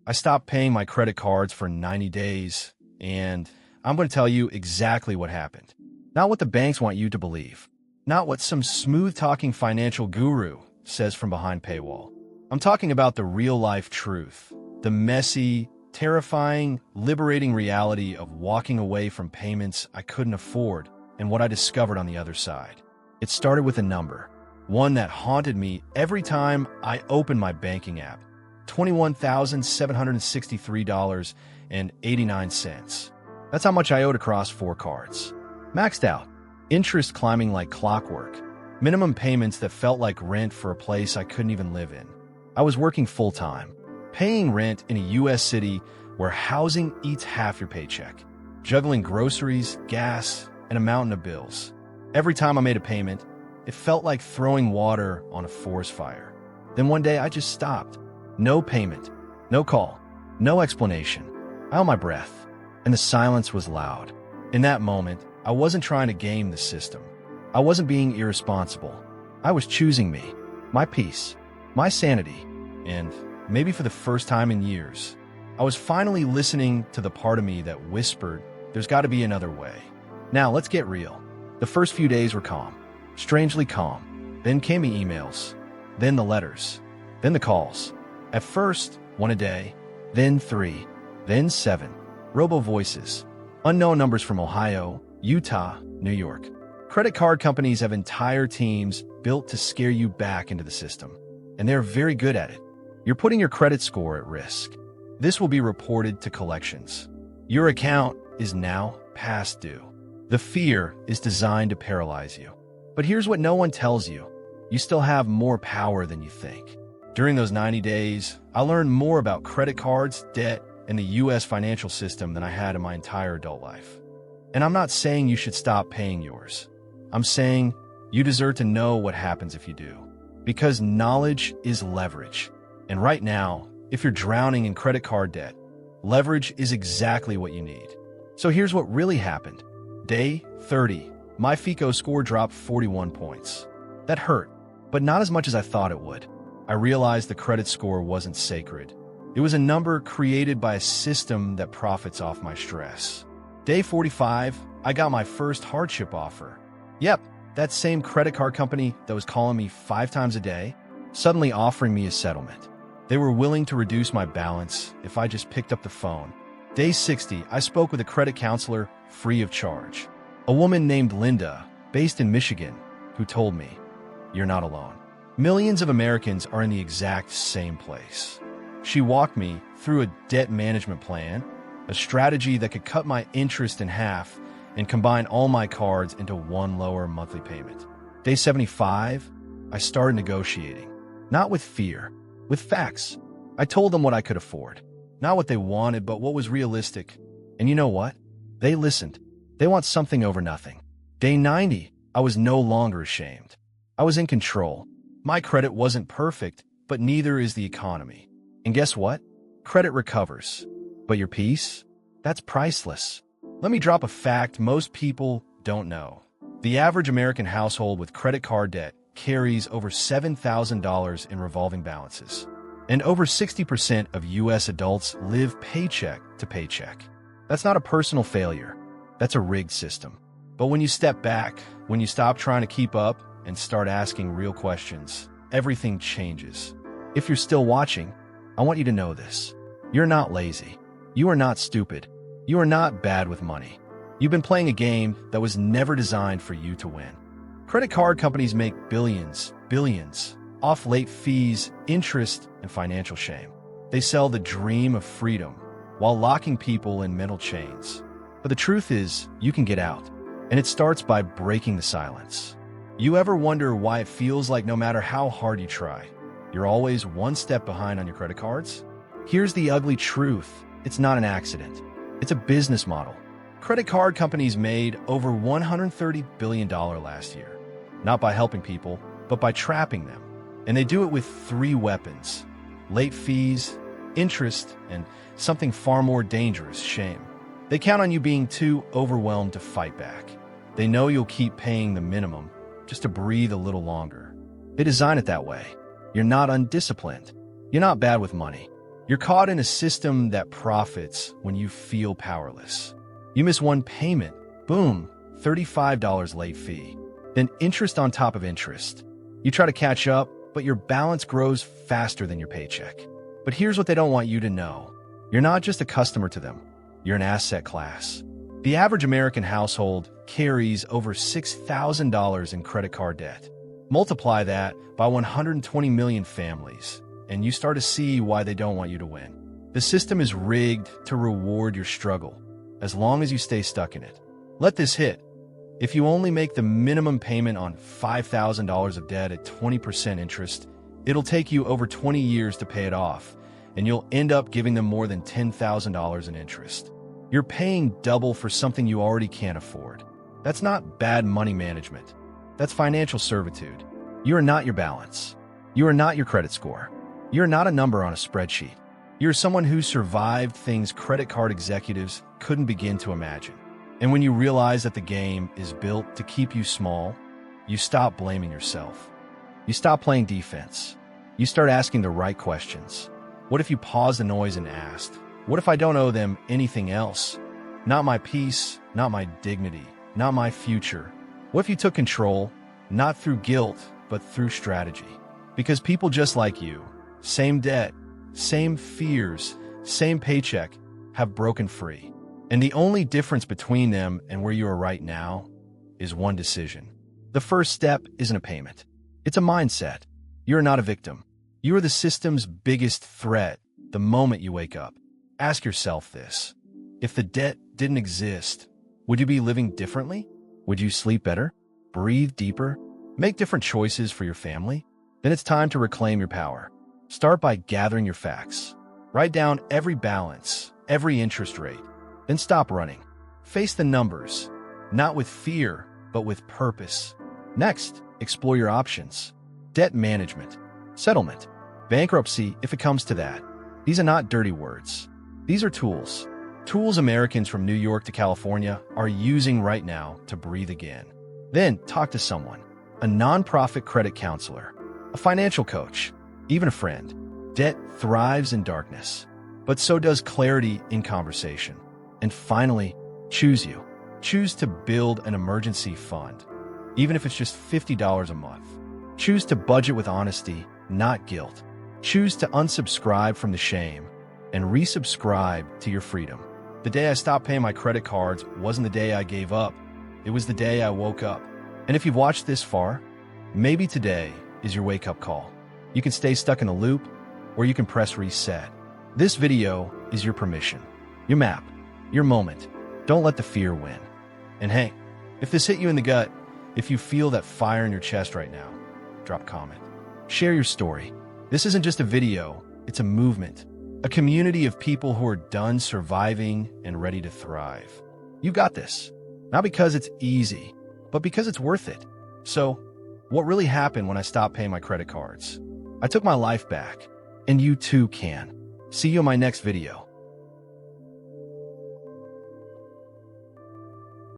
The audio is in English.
I stopped paying my credit cards for 90 days, and I'm going to tell you exactly what happened. Not what the banks want you to believe. Not what some smooth-talking financial guru says from behind paywall. I'm talking about the real-life truth, the messy, terrifying, liberating reality of walking away from payments I couldn't afford and what I discovered on the other side. It started with a number, one that haunted me every time I opened my banking app. $21,763.89. That's how much I owed across 4 cards. Maxed out. Interest climbing like clockwork. Minimum payments that felt like rent for a place I couldn't even live in. I was working full-time, paying rent in a U.S. city where housing eats half your paycheck, juggling groceries, gas, and a mountain of bills. Every time I made a payment, it felt like throwing water on a forest fire. Then one day I just stopped. No payment, no call, no explanation. I held my breath, and the silence was loud. In that moment, I wasn't trying to game the system. I wasn't being irresponsible. I was choosing me, my peace, my sanity, and maybe for the first time in years, I was finally listening to the part of me that whispered, there's got to be another way. Now, let's get real. The first few days were calm, strangely calm. Then came the emails, then the letters, then the calls. At first, 1 a day, then 3, then 7. Robo-voices, unknown numbers from Ohio, Utah, New York. Credit card companies have entire teams built to scare you back into the system, and they're very good at it. You're putting your credit score at risk. This will be reported to collections. Your account is now past due. The fear is designed to paralyze you. But here's what no one tells you. You still have more power than you think. During those 90 days, I learned more about credit cards, debt, and the U.S. financial system than I had in my entire adult life. And I'm not saying you should stop paying yours. I'm saying you deserve to know what happens if you do. Because knowledge is leverage. And right now, if you're drowning in credit card debt, leverage is exactly what you need. So here's what really happened. Day 30, my FICO score dropped 41 points. That hurt, but not as much as I thought it would. I realized the credit score wasn't sacred. It was a number created by a system that profits off my stress. Day 45, I got my first hardship offer. Yep, that same credit card company that was calling me 5 times a day, suddenly offering me a settlement. They were willing to reduce my balance if I just picked up the phone. Day 60, I spoke with a credit counselor free of charge. A woman named Linda, based in Michigan, who told me, "You're not alone. Millions of Americans are in the exact same place." She walked me through a debt management plan, a strategy that could cut my interest in half and combine all my cards into one lower monthly payment. Day 75, I started negotiating, not with fear, with facts. I told them what I could afford, not what they wanted, but what was realistic. And you know what? They listened. They want something over nothing. Day 90, I was no longer ashamed. I was in control. My credit wasn't perfect, but neither is the economy. And guess what? Credit recovers. But your peace? That's priceless. Let me drop a fact most people don't know. The average American household with credit card debt carries over $7,000 in revolving balances. And over 60% of U.S. adults live paycheck to paycheck. That's not a personal failure. That's a rigged system. But when you step back, when you stop trying to keep up and start asking real questions, everything changes. If you're still watching, I want you to know this. You're not lazy. You are not stupid. You are not bad with money. You've been playing a game that was never designed for you to win. Credit card companies make billions off late fees, interest, and financial shame. They sell the dream of freedom while locking people in mental chains. But the truth is, you can get out, and it starts by breaking the silence. You ever wonder why it feels like no matter how hard you try, you're always one step behind on your credit cards? Here's the ugly truth. It's not an accident. It's a business model. Credit card companies made over $130 billion last year, not by helping people, but by trapping them. And they do it with 3 weapons: late fees, interest, and something far more dangerous, shame. They count on you being too overwhelmed to fight back. They know you'll keep paying the minimum just to breathe a little longer. They design it that way. You're not undisciplined. You're not bad with money. You're caught in a system that profits when you feel powerless. You miss one payment, boom, $35 late fee. Then interest on top of interest. You try to catch up, but your balance grows faster than your paycheck. But here's what they don't want you to know. You're not just a customer to them. You're an asset class. The average American household carries over $6,000 in credit card debt. Multiply that by 120 million families, and you start to see why they don't want you to win. The system is rigged to reward your struggle, as long as you stay stuck in it. Let this hit. If you only make the minimum payment on $5,000 of debt at 20% interest, it'll take you over 20 years to pay it off, and you'll end up giving them more than $10,000 in interest. You're paying double for something you already can't afford. That's not bad money management. That's financial servitude. You are not your balance. You are not your credit score. You're not a number on a spreadsheet. You're someone who survived things credit card executives couldn't begin to imagine. And when you realize that the game is built to keep you small, you stop blaming yourself. You stop playing defense. You start asking the right questions. What if you paused the noise and asked, what if I don't owe them anything else? Not my peace, not my dignity, not my future. What if you took control, not through guilt, but through strategy? Because people just like you, same debt, same fears, same paycheck, have broken free. And the only difference between them and where you are right now is one decision. The first step isn't a payment. It's a mindset. You're not a victim. You are the system's biggest threat the moment you wake up. Ask yourself this. If the debt didn't exist, would you be living differently? Would you sleep better? Breathe deeper? Make different choices for your family? Then it's time to reclaim your power. Start by gathering your facts. Write down every balance, every interest rate. Then stop running. Face the numbers, not with fear, but with purpose. Next, explore your options. Debt management, settlement, bankruptcy if it comes to that. These are not dirty words. These are tools. Tools Americans from New York to California are using right now to breathe again. Then talk to someone, a nonprofit credit counselor, a financial coach, even a friend. Debt thrives in darkness, but so does clarity in conversation. And finally, choose you. Choose to build an emergency fund, even if it's just $50 a month. Choose to budget with honesty, not guilt. Choose to unsubscribe from the shame and resubscribe to your freedom. The day I stopped paying my credit cards wasn't the day I gave up. It was the day I woke up. And if you've watched this far, maybe today is your wake-up call. You can stay stuck in a loop, or you can press reset. This video is your permission, your map, your moment. Don't let the fear win. And hey, if this hit you in the gut, if you feel that fire in your chest right now, drop a comment. Share your story. This isn't just a video, it's a movement. A community of people who are done surviving and ready to thrive. You got this. Not because it's easy, but because it's worth it. So, what really happened when I stopped paying my credit cards? I took my life back, and you too can. See you in my next video.